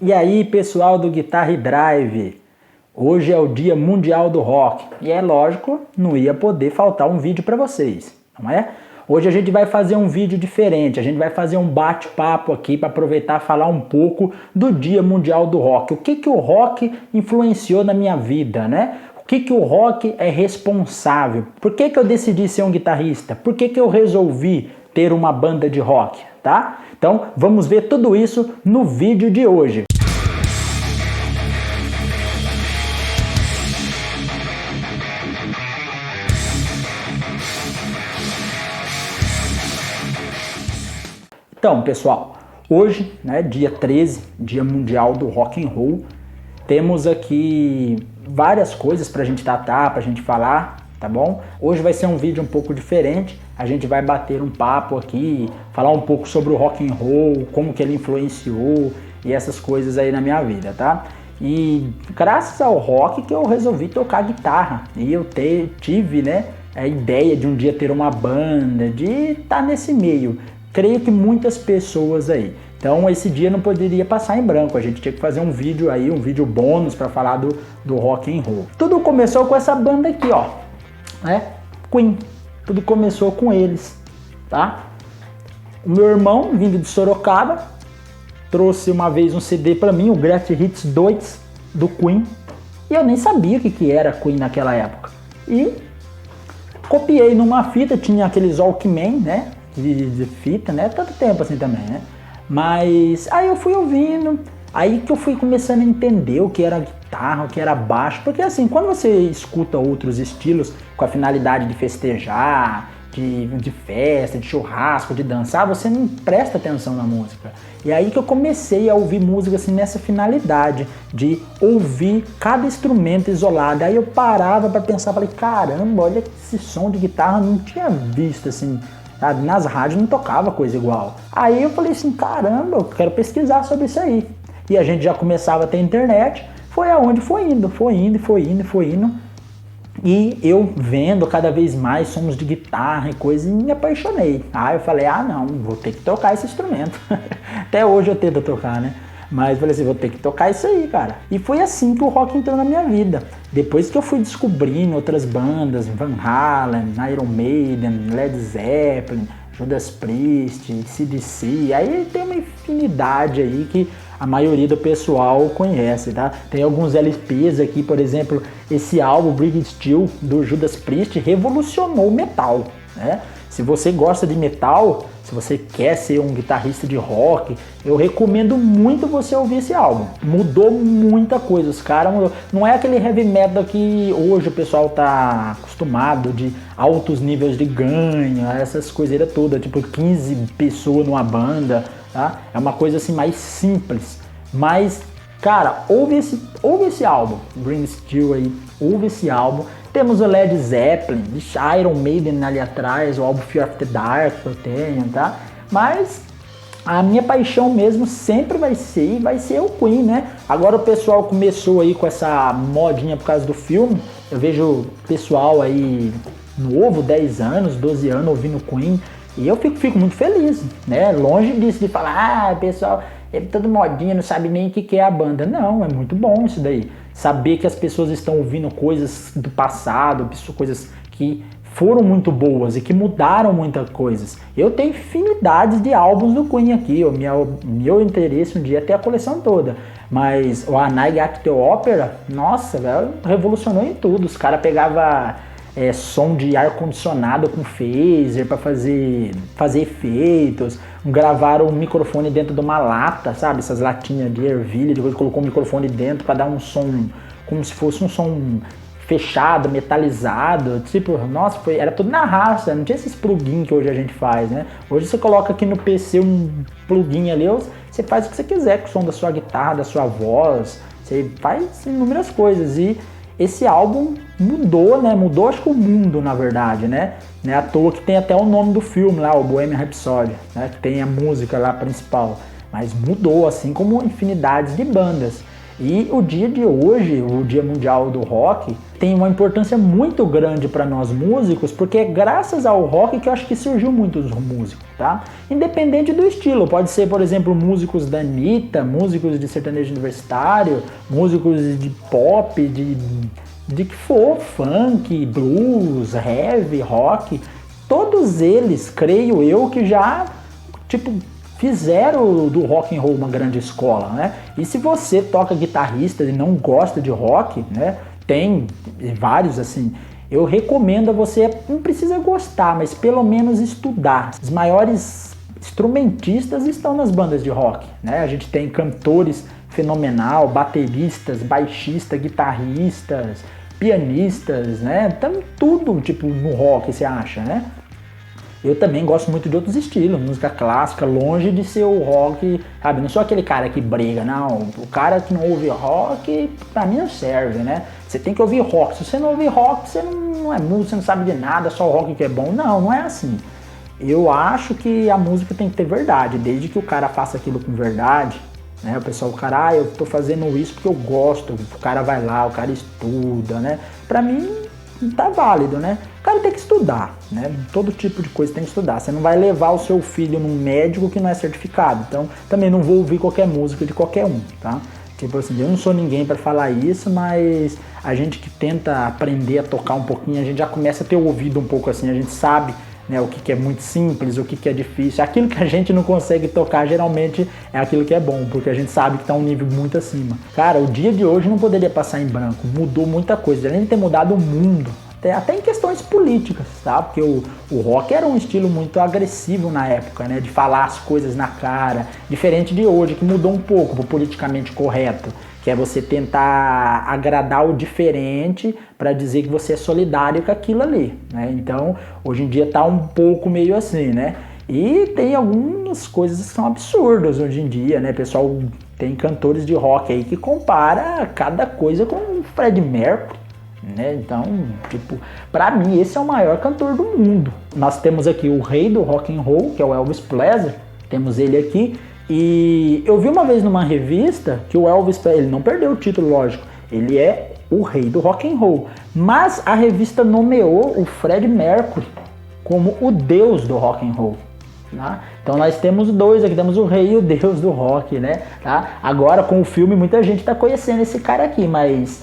E aí, pessoal do Guitar Drive, hoje é o Dia Mundial do Rock e é lógico, não ia poder faltar um vídeo para vocês, não é? Hoje a gente vai fazer um vídeo diferente, a gente vai fazer um bate-papo aqui para aproveitar e falar um pouco do Dia Mundial do Rock. O que o rock influenciou na minha vida, né? O que o rock é responsável? Por que eu decidi ser um guitarrista? Por que eu resolvi ter uma banda de rock, tá? Então vamos ver tudo isso no vídeo de hoje. Então, pessoal, hoje, né, dia 13, Dia Mundial do Rock and Roll, temos aqui várias coisas pra gente tratar, pra gente falar, tá bom? Hoje vai ser um vídeo um pouco diferente, a gente vai bater um papo aqui, falar um pouco sobre o rock and roll, como que ele influenciou e essas coisas aí na minha vida, tá? E graças ao rock que eu resolvi tocar guitarra e eu tive, né, a ideia de um dia ter uma banda, de estar nesse meio. Creio que muitas pessoas aí. Então esse dia não poderia passar em branco, a gente tinha que fazer um vídeo aí, um vídeo bônus para falar do rock and roll. Tudo começou com essa banda aqui, ó, né? Queen. Tudo começou com eles, tá? O meu irmão, vindo de Sorocaba, trouxe uma vez um CD para mim, o Greatest Hits 2 do Queen, e eu nem sabia o que era Queen naquela época. E copiei numa fita, tinha aqueles Walkman, né? De fita, né? Tanto tempo assim também, né? Mas aí eu fui ouvindo, aí que eu fui começando a entender o que era guitarra, o que era baixo, porque assim, quando você escuta outros estilos com a finalidade de festejar, de festa, de churrasco, de dançar, você não presta atenção na música. E aí que eu comecei a ouvir música assim nessa finalidade, de ouvir cada instrumento isolado. Aí eu parava para pensar, falei, caramba, olha esse som de guitarra, eu não tinha visto assim. Nas rádios não tocava coisa igual. Aí eu falei assim, caramba, eu quero pesquisar sobre isso aí. E a gente já começava a ter internet, foi aonde foi indo. E eu vendo cada vez mais sons de guitarra e coisa, e me apaixonei. Aí eu falei, não, vou ter que tocar esse instrumento. Até hoje eu tento tocar, né? Mas falei assim, vou ter que tocar isso aí, cara. E foi assim que o rock entrou na minha vida. Depois que eu fui descobrindo outras bandas, Van Halen, Iron Maiden, Led Zeppelin, Judas Priest, AC/DC, aí tem uma infinidade aí que a maioria do pessoal conhece, tá? Tem alguns LPs aqui, por exemplo, esse álbum Bring Steel do Judas Priest revolucionou o metal, né? Se você gosta de metal, se você quer ser um guitarrista de rock, eu recomendo muito você ouvir esse álbum. Mudou muita coisa, os caras mudou. Não é aquele heavy metal que hoje o pessoal tá acostumado de altos níveis de ganho, essas coiseiras todas, tipo 15 pessoas numa banda, tá? É uma coisa assim mais simples, mas cara, ouve esse álbum, Bring Steel aí, ouve esse álbum. Temos o Led Zeppelin, Iron Maiden ali atrás, o álbum Fear of the Dark que eu tenho, tá? Mas a minha paixão mesmo sempre vai ser o Queen, né? Agora o pessoal começou aí com essa modinha por causa do filme. Eu vejo pessoal aí novo, 10 anos, 12 anos, ouvindo Queen. E eu fico muito feliz, né? Longe disso de falar, pessoal, é todo modinha, não sabe nem o que é a banda. Não, é muito bom isso daí. Saber que as pessoas estão ouvindo coisas do passado, coisas que foram muito boas e que mudaram muitas coisas. Eu tenho infinidades de álbuns do Queen aqui, meu interesse um dia é ter a coleção toda. Mas o A Night at the Opera, nossa, velho, revolucionou em tudo. Os caras pegavam som de ar-condicionado com phaser para fazer efeitos, gravaram um microfone dentro de uma lata, sabe? Essas latinhas de ervilha, depois colocou um microfone dentro para dar um som, como se fosse um som fechado, metalizado, tipo, nossa, era tudo na raça, não tinha esses plugins que hoje a gente faz, né? Hoje você coloca aqui no PC um plugin ali, você faz o que você quiser com o som da sua guitarra, da sua voz, você faz inúmeras coisas. E esse álbum mudou, né? Mudou acho que o mundo, na verdade, né? Não é à toa que tem até o nome do filme lá, o Bohemian Rhapsody, né? Que tem a música lá principal. Mas mudou, assim como infinidades de bandas. E o dia de hoje, o Dia Mundial do Rock, tem uma importância muito grande para nós músicos, porque é graças ao rock que eu acho que surgiu muitos músicos, tá? Independente do estilo, pode ser, por exemplo, músicos da Anitta, músicos de sertanejo universitário, músicos de pop, de que for, funk, blues, heavy, rock, todos eles, creio eu, que já, tipo, fizeram do rock and roll uma grande escola, né? E se você toca guitarrista e não gosta de rock, né? Tem vários assim. Eu recomendo a você, não precisa gostar, mas pelo menos estudar. Os maiores instrumentistas estão nas bandas de rock, né? A gente tem cantores fenomenal, bateristas, baixistas, guitarristas, pianistas, né? Então, tudo tipo no rock, você acha, né? Eu também gosto muito de outros estilos, música clássica, longe de ser o rock, sabe? Não sou aquele cara que briga, não. O cara que não ouve rock, pra mim não serve, né? Você tem que ouvir rock. Se você não ouvir rock, você não é músico, você não sabe de nada, só o rock que é bom. Não, não é assim. Eu acho que a música tem que ter verdade, desde que o cara faça aquilo com verdade, né? O pessoal, o cara, eu tô fazendo isso porque eu gosto, o cara vai lá, o cara estuda, né? Pra mim, tá válido, né? O cara tem que estudar, né? Todo tipo de coisa tem que estudar. Você não vai levar o seu filho num médico que não é certificado. Então, também não vou ouvir qualquer música de qualquer um, tá? Tipo assim, eu não sou ninguém para falar isso, mas a gente que tenta aprender a tocar um pouquinho, a gente já começa a ter o ouvido um pouco assim, a gente sabe, né, o que é muito simples, o que é difícil. Aquilo que a gente não consegue tocar, geralmente, é aquilo que é bom, porque a gente sabe que tá um nível muito acima. Cara, o dia de hoje não poderia passar em branco, mudou muita coisa, além de ter mudado o mundo, até em questões políticas, tá? Porque o rock era um estilo muito agressivo na época, né? De falar as coisas na cara, diferente de hoje, que mudou um pouco pro politicamente correto, que é você tentar agradar o diferente para dizer que você é solidário com aquilo ali, né? Então, hoje em dia tá um pouco meio assim, né? E tem algumas coisas que são absurdas hoje em dia, né? Pessoal, tem cantores de rock aí que compara cada coisa com o Freddie Mercury, né? Então, tipo, pra mim esse é o maior cantor do mundo. Nós temos aqui o rei do rock and roll, que é o Elvis Presley, temos ele aqui, e eu vi uma vez numa revista que o Elvis Presley, ele não perdeu o título, lógico, ele é o rei do rock and roll, mas a revista nomeou o Freddie Mercury como o deus do rock and roll. Tá? Então nós temos dois aqui, temos o rei e o deus do rock, né? Tá? Agora com o filme muita gente tá conhecendo esse cara aqui, mas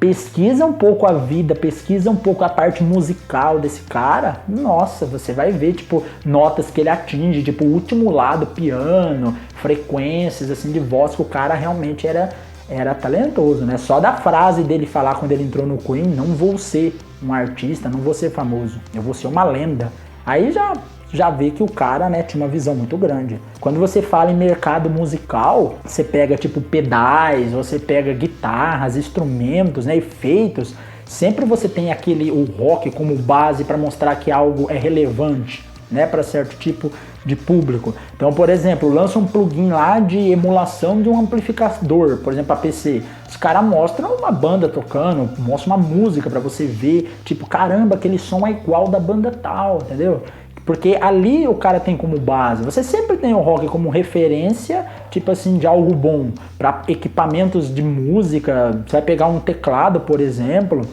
pesquisa um pouco a vida, pesquisa um pouco a parte musical desse cara, nossa, você vai ver, tipo, notas que ele atinge, tipo, o último lado, piano, frequências, assim, de voz, que o cara realmente era talentoso, né? Só da frase dele falar quando ele entrou no Queen, não vou ser um artista, não vou ser famoso, eu vou ser uma lenda. Aí já vê que o cara, né, tinha uma visão muito grande. Quando você fala em mercado musical, você pega tipo pedais, você pega guitarras, instrumentos, né, efeitos, sempre você tem o rock como base para mostrar que algo é relevante, né, para certo tipo de público. Então, por exemplo, lança um plugin lá de emulação de um amplificador, por exemplo, a PC. Os caras mostram uma banda tocando, mostram uma música para você ver, tipo, caramba, aquele som é igual da banda tal, entendeu? Porque ali o cara tem como base, você sempre tem o rock como referência, tipo assim, de algo bom. Para equipamentos de música, você vai pegar um teclado, por exemplo,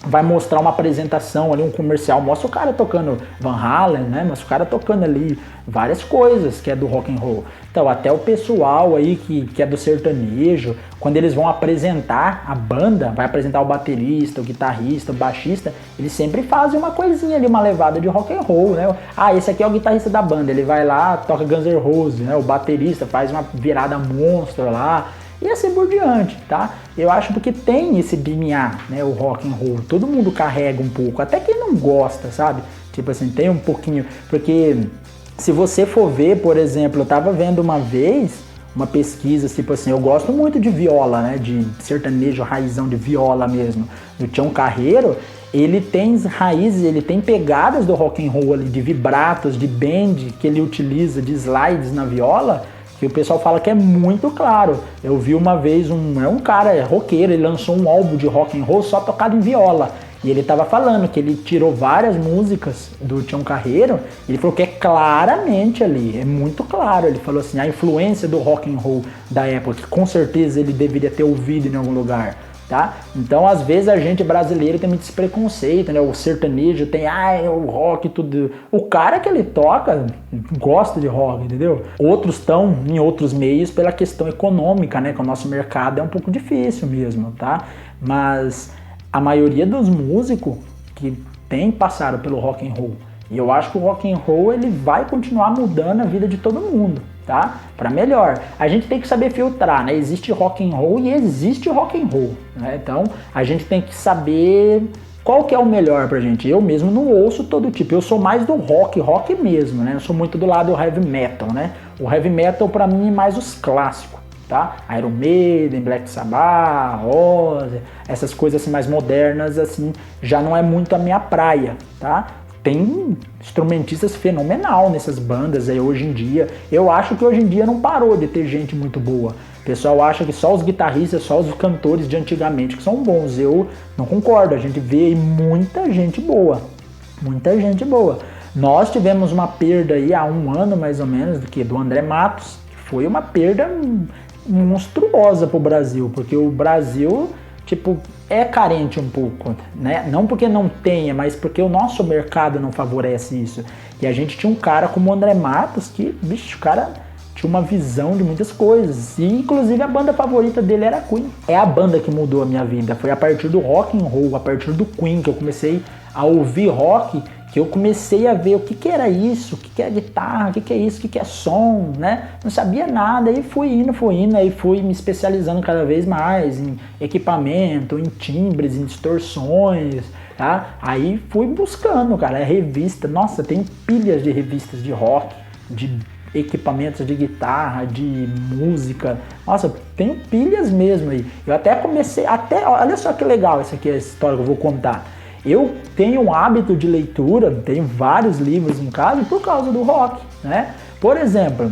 vai mostrar uma apresentação ali, um comercial, mostra o cara tocando Van Halen, né? Mostra o cara tocando ali várias coisas que é do rock and roll. Então até o pessoal aí que é do sertanejo, quando eles vão apresentar a banda, vai apresentar o baterista, o guitarrista, o baixista, eles sempre fazem uma coisinha ali, uma levada de rock and roll, né? Ah, esse aqui é o guitarrista da banda, ele vai lá, toca Guns N' Roses, né? O baterista faz uma virada monstro lá, e assim por diante, tá? Eu acho porque tem esse DNA, né, o rock and roll, todo mundo carrega um pouco, até quem não gosta, sabe? Tipo assim, tem um pouquinho, porque se você for ver, por exemplo, eu tava vendo uma vez uma pesquisa, tipo assim, eu gosto muito de viola, né, de sertanejo, raizão de viola mesmo, do Tião Carreiro, ele tem raízes, ele tem pegadas do rock and roll ali, de vibratos, de bend que ele utiliza, de slides na viola, que o pessoal fala que é muito claro. Eu vi uma vez um cara roqueiro, ele lançou um álbum de rock and roll só tocado em viola. E ele tava falando que ele tirou várias músicas do Tião Carreiro, ele falou que é claramente ali, é muito claro. Ele falou assim, a influência do rock and roll da época, que com certeza ele deveria ter ouvido em algum lugar. Tá? Então, às vezes, a gente brasileiro tem muito esse preconceito, né? O sertanejo tem, o rock, tudo. O cara que ele toca gosta de rock, entendeu? Outros estão em outros meios pela questão econômica, né? Que o nosso mercado é um pouco difícil mesmo, tá? Mas a maioria dos músicos que passaram pelo rock and roll. E eu acho que o rock and roll ele vai continuar mudando a vida de todo mundo, tá? Para melhor. A gente tem que saber filtrar, né? Existe rock and roll e existe rock and roll, né? Então a gente tem que saber qual que é o melhor pra gente. Eu mesmo não ouço todo tipo. Eu sou mais do rock mesmo, né? Eu sou muito do lado do heavy metal, né? O heavy metal para mim é mais os clássicos, tá? Iron Maiden, Black Sabbath, Ozzy, essas coisas assim mais modernas assim, já não é muito a minha praia, tá? Tem instrumentistas fenomenal nessas bandas aí hoje em dia. Eu acho que hoje em dia não parou de ter gente muito boa. O pessoal acha que só os guitarristas, só os cantores de antigamente que são bons. Eu não concordo. A gente vê aí muita gente boa. Muita gente boa. Nós tivemos uma perda aí há um ano mais ou menos do André Matos. Foi uma perda monstruosa pro Brasil. Porque o Brasil, é carente um pouco, né? Não porque não tenha, mas porque o nosso mercado não favorece isso. E a gente tinha um cara como o André Matos que, bicho, o cara tinha uma visão de muitas coisas. E, inclusive, a banda favorita dele era Queen. É a banda que mudou a minha vida. Foi a partir do rock and roll, a partir do Queen, que eu comecei a ouvir rock, que eu comecei a ver o que era isso, o que é guitarra, o que é isso, o que é som, né? Não sabia nada, aí fui indo, aí fui me especializando cada vez mais em equipamento, em timbres, em distorções, tá? Aí fui buscando, cara, revista, nossa, tem pilhas de revistas de rock, de equipamentos de guitarra, de música, nossa, tem pilhas mesmo aí. Eu até comecei, olha só que legal essa aqui, essa história que eu vou contar. Eu tenho um hábito de leitura, tenho vários livros em casa por causa do rock, né? Por exemplo,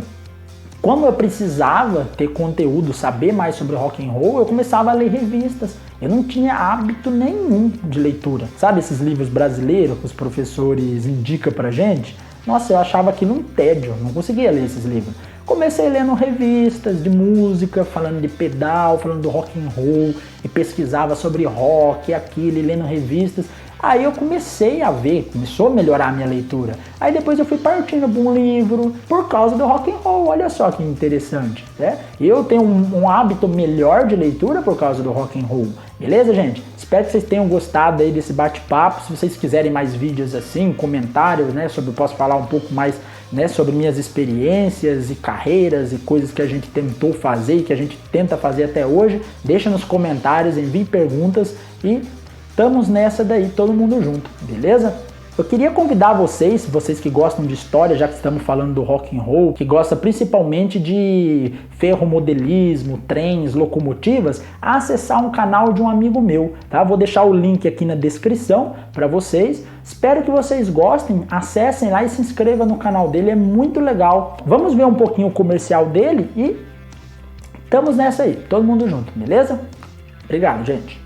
quando eu precisava ter conteúdo, saber mais sobre rock and roll, eu começava a ler revistas. Eu não tinha hábito nenhum de leitura. Sabe esses livros brasileiros que os professores indicam pra gente? Nossa, eu achava aquilo um tédio, não conseguia ler esses livros. Comecei lendo revistas de música, falando de pedal, falando do rock and roll, e pesquisava sobre rock, aquilo, e lendo revistas. Aí eu comecei a ver, começou a melhorar a minha leitura. Aí depois eu fui partindo para um livro por causa do rock and roll. Olha só que interessante, né? Eu tenho um hábito melhor de leitura por causa do rock and roll. Beleza, gente? Espero que vocês tenham gostado aí desse bate-papo. Se vocês quiserem mais vídeos assim, comentários, né, sobre, eu posso falar um pouco mais, né, sobre minhas experiências e carreiras e coisas que a gente tentou fazer e que a gente tenta fazer até hoje, deixa nos comentários, envie perguntas e estamos nessa daí, todo mundo junto, beleza? Eu queria convidar vocês que gostam de história, já que estamos falando do rock and roll, que gosta principalmente de ferromodelismo, trens, locomotivas, a acessar um canal de um amigo meu, tá? Vou deixar o link aqui na descrição para vocês. Espero que vocês gostem, acessem lá e se inscrevam no canal dele, é muito legal. Vamos ver um pouquinho o comercial dele e estamos nessa aí, todo mundo junto, beleza? Obrigado, gente.